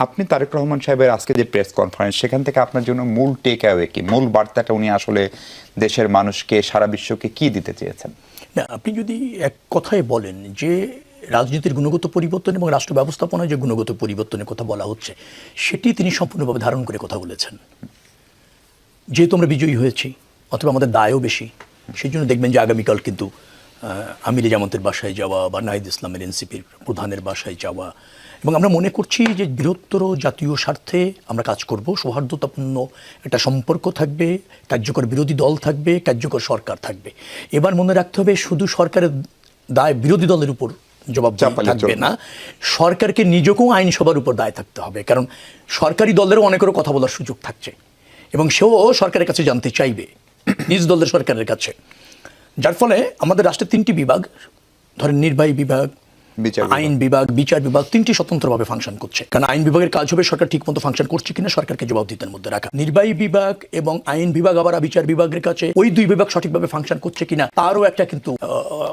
আপনি তারেক রহমান সাহেবের আজকে যে প্রেস কনফারেন্স, সেখান থেকে আপনার জন্য মূল টেক অ্যাওয়ে কি, মূল বার্তাটা উনি আসলে দেশের মানুষকে, সারা বিশ্বকে কি দিতে চেয়েছেন? না, আপনি যদি এক কথায় বলেন যে রাজনীতির গুণগত পরিবর্তন এবং রাষ্ট্র ব্যবস্থাপনায় যে গুণগত পরিবর্তনের কথা বলা হচ্ছে, সেটি তিনি সম্পূর্ণভাবে ধারণ করে কথা বলেছেন। যেহেতু আমরা বিজয়ী হয়েছি, অথবা আমাদের দায়ও বেশি, সেই জন্য দেখবেন যে আগামীকাল কিন্তু আমিরে জামাতের বাসায় যাওয়া বা নাহিদ ইসলামের এনসিপির প্রধানের বাসায় যাওয়া, এবং আমরা মনে করছি যে বৃহত্তর জাতীয় স্বার্থে আমরা কাজ করব। সৌহার্দ্যতাপূর্ণ একটা সম্পর্ক থাকবে, কার্যকর বিরোধী দল থাকবে, কার্যকর সরকার থাকবে। এবার মনে রাখতে হবে, শুধু সরকারের দায় বিরোধী দলের উপর জবাব থাকবে না, সরকারকে নিজেকেও আইনসভার উপর দায় থাকতে হবে। কারণ সরকারি দলেরও অনেকেরও কথা বলার সুযোগ থাকছে, এবং সেও সরকারের কাছে জানতে চাইবে, নিজ দলের সরকারের কাছে। যার ফলে আমাদের রাষ্ট্রের তিনটি বিভাগ, ধরেন নির্বাহী বিভাগ, আইন বিভাগ, বিচার বিভাগ, তিনটি স্বতন্ত্রভাবে ফাংশন করছে। কারণ আইন বিভাগের কাজ হবে সরকার ঠিকমতো ফাংশন করছে কিনা সরকারকে জবাবদিহিতার মধ্যে রাখা। নির্বাহী বিভাগ এবং আইন বিভাগ আবার বিচার বিভাগের কাছে ওই দুই বিভাগ সঠিকভাবে ফাংশন করছে কিনা তারও একটা কিন্তু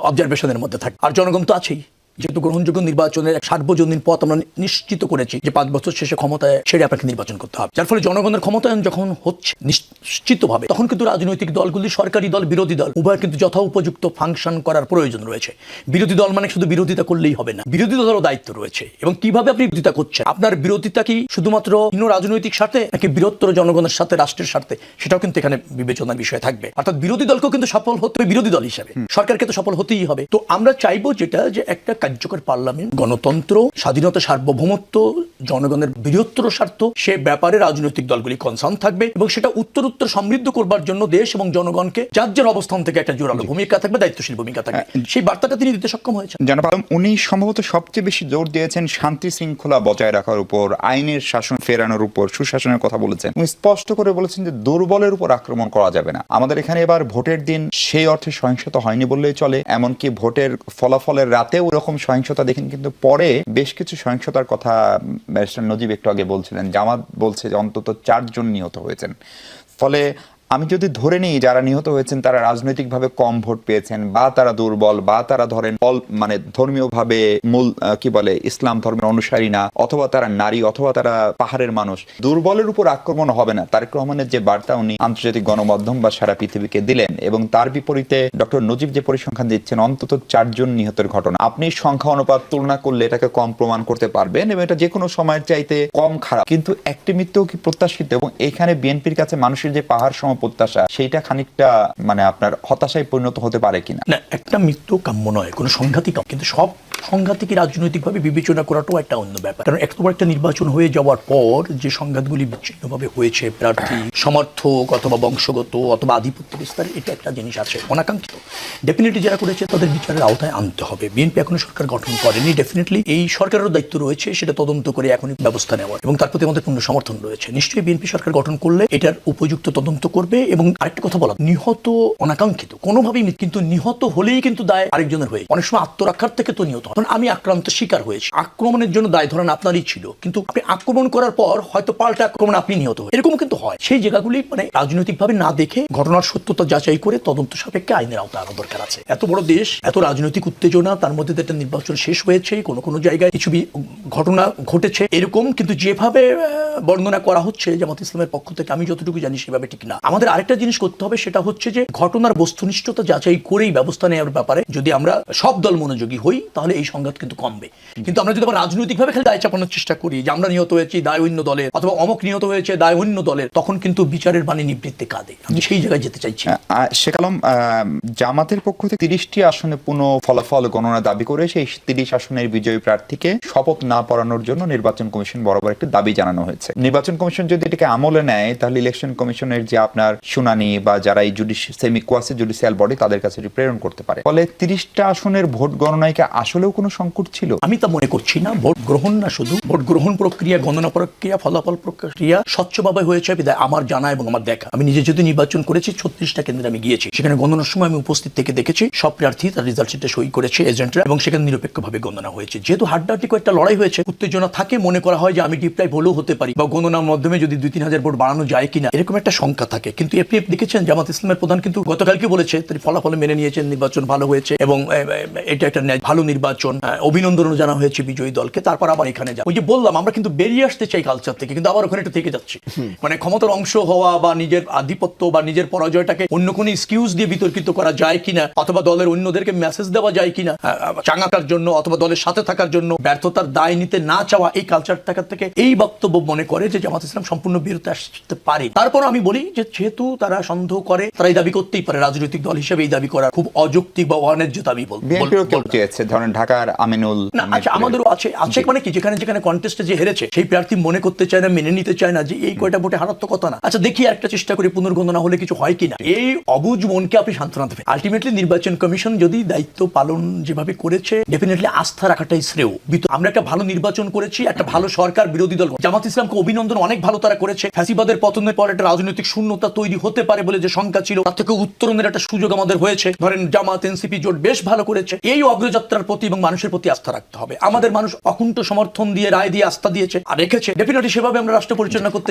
অবজারভেশনের মধ্যে থাকে। আর জনগণ তো আছেই, যেহেতু গ্রহণযোগ্য নির্বাচনের সার্বজনীন পথ আমরা নিশ্চিত করেছি যে 5 বছর শেষে ক্ষমতায় ছেড়ে আপনাকে নির্বাচন করতে হবে। যার ফলে জনগণের ক্ষমতায়ন যখন হচ্ছে নিশ্চিতভাবে, তখন কিন্তু রাজনৈতিক দলগুলি, সরকারি দল, বিরোধী দল, উভয় কিন্তু যথা উপযুক্ত ফাংশন করার প্রয়োজন রয়েছে। বিরোধী দল মানে শুধু বিরোধিতা করলেই হবে না, বিরোধী দলেরও দায়িত্ব রয়েছে। এবং কিভাবে আপনি বিরোধিতা করছেন, আপনার বিরোধিতা কি শুধুমাত্র রাজনৈতিক স্বার্থে নাকি বৃহত্তর জনগণের সাথে, রাষ্ট্রের স্বার্থে, সেটাও কিন্তু এখানে বিবেচনার বিষয় থাকবে। অর্থাৎ বিরোধী দলকেও কিন্তু সফল হতে হবে বিরোধী দল হিসেবে, সরকারকে তো সফল হতেই হবে। তো আমরা চাইবো যেটা, যে একটা কার্যকর পার্লামেন্ট, গণতন্ত্র, স্বাধীনতা, সার্বভৌমত্ব, জনগণের বৃহত্তর স্বার্থ, সে ব্যাপারে রাজনৈতিক দলগুলি কনসার্ন থাকবে, এবং সেটা উত্তর সমৃদ্ধ করবার জন্য দেশ এবং জনগণকে যার যার অবস্থান থেকে একটা জোরালো ভূমিকা থাকবে, দায়িত্বশীল ভূমিকা থাকবে। সেই বার্তাটা তিনি দিতে সক্ষম হয়েছেন। জনাব আলম, উনি সম্ভবত সবচেয়ে বেশি জোর দিয়েছেন শান্তি শৃঙ্খলা বজায় রাখার উপর, আইনের শাসন ফেরানোর উপর, সুশাসনের কথা বলেছেন। উনি স্পষ্ট করে বলেছেন যে দুর্বলের উপর আক্রমণ করা যাবে না। আমাদের এখানে এবার ভোটের দিন সেই অর্থে সহিংসতা হয়নি বললেই চলে, এমনকি ভোটের ফলাফলের রাতেও এরকম সহিংসতা দেখেন, কিন্তু পরে বেশ কিছু সহিংসতার কথা ব্যারিস্টার নজিব একটু আগে বলছিলেন। জামাত বলছে যে অন্তত 4 জন নিহত হয়েছেন। ফলে আমি যদি ধরে নিই যারা নিহত হয়েছেন তারা রাজনৈতিকভাবে কম ভোট পেয়েছেন, বা তারা দুর্বল, বা তারা ধরেন মানে ধর্মীয়ভাবে মূল কি বলে ইসলাম ধর্মের অনুসারী না, অথবা তারা নারী, অথবা তারা পাহাড়ের মানুষ, দুর্বলের উপর আক্রমণ হবে না। তারেক রহমানের যে বার্তা উনি আন্তর্জাতিক গণমাধ্যম বা সারা পৃথিবীকে দিলেন, এবং তার বিপরীতে ডক্টর নজিব যে পরিসংখ্যান দিচ্ছেন অন্তত 4 জন নিহতের ঘটনা, আপনি সংখ্যা অনুপাত তুলনা করলে এটাকে কম প্রমাণ করতে পারবেন, এবং এটা যে কোনো সময়ের চাইতে কম খারাপ। কিন্তু একটি মৃত্যু কি প্রত্যাশিত? এবং এখানে বিএনপির কাছে মানুষের যে পাহাড় সম প্রত্যাশা, সেইটা খানিকটা মানে আপনার হতাশায় পরিণত হতে পারে কিনা? না, একটা মৃত্যু কাম্য নয়, কোনো সংঘাতই কাম্য, কিন্তু সব সংঘাতকে রাজনৈতিকভাবে বিবেচনা করাটাও একটা অন্য ব্যাপার। কারণ একবার একটা নির্বাচন হয়ে যাওয়ার পর যে সংঘাতগুলি বিচ্ছিন্নভাবে হয়েছে, প্রার্থী সমর্থক অথবা বংশগত অথবা আধিপত্য বিস্তার, এটা একটা জিনিস আছে অনাকাঙ্ক্ষিত। ডেফিনেটলি যারা করেছে তাদের বিচারের আওতায় আনতে হবে। বিএনপি এখনো সরকার গঠন করেনি, ডেফিনেটলি এই সরকারেরও দায়িত্ব রয়েছে সেটা তদন্ত করে এখনই ব্যবস্থা নেওয়ার, এবং তার প্রতি আমাদের পূর্ণ সমর্থন রয়েছে। নিশ্চয়ই বিএনপি সরকার গঠন করলে এটার উপযুক্ত তদন্ত করবে। এবং আরেকটা কথা বলা, নিহত অনাকাঙ্ক্ষিত কোনোভাবেই, কিন্তু নিহত হলেই কিন্তু দায় আরেকজনের হয়ে, অনেক সময় আত্মরক্ষার থেকে তো নিহত। কারণ আমি আক্রান্ত শিকার হয়েছি, আক্রমণের জন্য দায় ধরেন আপনারই ছিল, কিন্তু আপনি আক্রমণ করার পর হয়তো পাল্টা আক্রমণ আপনি নিহত হয়ে, এরকম কিন্তু হয়। সেই জায়গাগুলি মানে রাজনৈতিকভাবে না দেখে ঘটনার সত্যতা যাচাই করে তদন্ত সাপেক্ষে আইনের আওতায় আনা দরকার আছে। এত বড় দেশ, এত রাজনৈতিক উত্তেজনা, তার মধ্যে একটা নির্বাচন শেষ হয়েছে, কোনো জায়গায় কিছু ঘটনা ঘটেছে এরকম, কিন্তু যেভাবে বর্ণনা করা হচ্ছে জামাত ইসলামের পক্ষ থেকে, আমি যতটুকু জানি সেভাবে ঠিক না। আমাদের আরেকটা জিনিস করতে হবে, সেটা হচ্ছে যে ঘটনার বস্তুনিষ্ঠতা যাচাই করেই ব্যবস্থা নেওয়ার ব্যাপারে যদি আমরা সব দল মনোযোগী হই, তাহলে এই সংঘাত কিন্তু কমবে। কিন্তু আমরা যদি আবার রাজনৈতিকভাবে খালি দায় চাপানোর চেষ্টা করি যে আমরা নিহত হয়েছি দায় অন্য দলের, অথবা অমুক নিহত হয়েছে দায় অন্য দলের, তখন কিন্তু বিচারের বাণী নিবৃত্তে কাঁদে। আমি সেই জায়গায় যেতে চাইছি। শেখ আলম, জামাতের পক্ষ থেকে 30টি আসনে পুনঃ ফলাফল গণনা দাবি করে সেই 30 আসনের বিজয়ী প্রার্থীকে শপথ না পড়ানোর জন্য নির্বাচন কমিশন বরাবর একটি দাবি জানানো হয়েছে। নির্বাচন কমিশন যদি এটাকে আমলে নেয়, তাহলে ইলেকশন কমিশনের যে আপনার শুনানি বা যারা এই সেমি কোয়াসি জুডিশিয়াল বডি, তাদের কাছে প্রেরণ করতে পারে। ফলে 30টা আসনের ভোট গণনায় কি আসলেও কোনো সংকট ছিল? আমি তা মনে করছি না। ভোট গ্রহণ না, শুধু ভোট গ্রহণ প্রক্রিয়া, গণনা প্রক্রিয়া, ফলাফল প্রক্রিয়া স্বচ্ছভাবে হয়েছে বিধায় আমার জানা এবং আমার দেখা। আমি নিজে যদি নির্বাচন করেছি, 36টা কেন্দ্রে আমি গিয়েছি, সেখানে গণনার সময় আমি উপস্থিত থেকে দেখেছি সব প্রার্থী তার রেজাল্ট শিটে সই করেছে এজেন্টরা, এবং সেখানে নিরপেক্ষভাবে গণনা হয়েছে। যেহেতু হাড্ডাহাড্ডি কয়েকটা লড়াই হয়েছে, উত্তেজনা থাকে, মনে করা হয় যে আমি ডিপ্রাইভ হলেও হতে পারি, বা গণনার মাধ্যমে যদি 2-3 হাজার ভোট বাড়ানো যায় কিনা, এরকম একটা শঙ্কা থাকে। কিন্তু আপনি দেখেছেন জামাত ইসলামের প্রধান কিন্তু গতকালকে বলেছে তিনি ফলাফল মেনে নিয়েছেন, নির্বাচন ভালো হয়েছে এবং এটা একটা ভালো নির্বাচন, অভিনন্দনও জানা হয়েছে বিজয়ী দলকে। তারপর আবার এখানে যা ওই যে বললাম আমরা কিন্তু বেরিয়ে আসতে চাই কালচার থেকে, কিন্তু আবার ওখানে একটু থেকে যাচ্ছি। মানে ক্ষমতার অংশ হওয়া বা নিজের আধিপত্য বা নিজের পরাজয়টাকে অন্য কোনো এক্সকিউজ দিয়ে বিতর্কিত করা যায় কিনা, অথবা দলের অন্যদেরকে মেসেজ দেওয়া যায় কিনা চাঙ্গাটার জন্য অথবা দলের সাথে থাকার জন্য ব্যর্থতার দায় নিতে না চাওয়া, এই কালচার থেকে এই বক্তব্য মনে করে যে জামাত ইসলাম সম্পূর্ণ বিরতি আসতে পারে। তারপর আমি বলি যে যেহেতু তারা সন্দেহ করে, তারা এই দাবি করতেই পারে, রাজনৈতিক দল হিসেবে এই দাবি করা খুব অযৌক্তিক বা অন্যায্য দাবি বিএনপিও কেউ চেয়েছে, ধরেন ঢাকার আমিনুল। না আচ্ছা, আমাদেরও আছে মানে কি যেখানে যেখানে কন্টেস্টে যে হেরেছে সেই প্রার্থী মনে করতে চায় না, মেনে নিতে চায় না যে এই কয়টা ভোটে হারার তো কথা না। আচ্ছা দেখি একটা চেষ্টা করি পুনর্গণনা হলে কিছু হয় কিনা, এই অবুঝ মনকে আপনি সান্ত্বনা দেবেন। আলটিমেটলি নির্বাচন কমিশন যদি দায়িত্ব পালন যেভাবে করেছে ডেফিনেটলি আস্থা রাখাটাই শ্রেয়। আমরা একটা ভালো নির্বাচন করেছি, একটা ভালো সরকার, বিরোধী দল। জামাত ইসলামকে অভিনন্দন, অনেক ভালো তারা করেছে। ফ্যাসিবাদের পতনের পর একটা রাজনৈতিক শূন্যতা তৈরি হতে পারে বলে যে শঙ্কা ছিল, তার থেকে উত্তরণের একটা সুযোগ আমাদের হয়েছে। ধরেন জামাত এনসিপি জোট বেশ ভালো করেছে। এই অগ্রযাত্রার প্রতি এবং মানুষের প্রতি আস্থা রাখতে হবে। আমাদের মানুষ অকুণ্ঠ সমর্থন দিয়ে, রায় দিয়ে, আস্থা দিয়েছে আর রেখেছে। ডেফিনেটলি সেভাবে আমরা রাষ্ট্র পরিচালনা করতে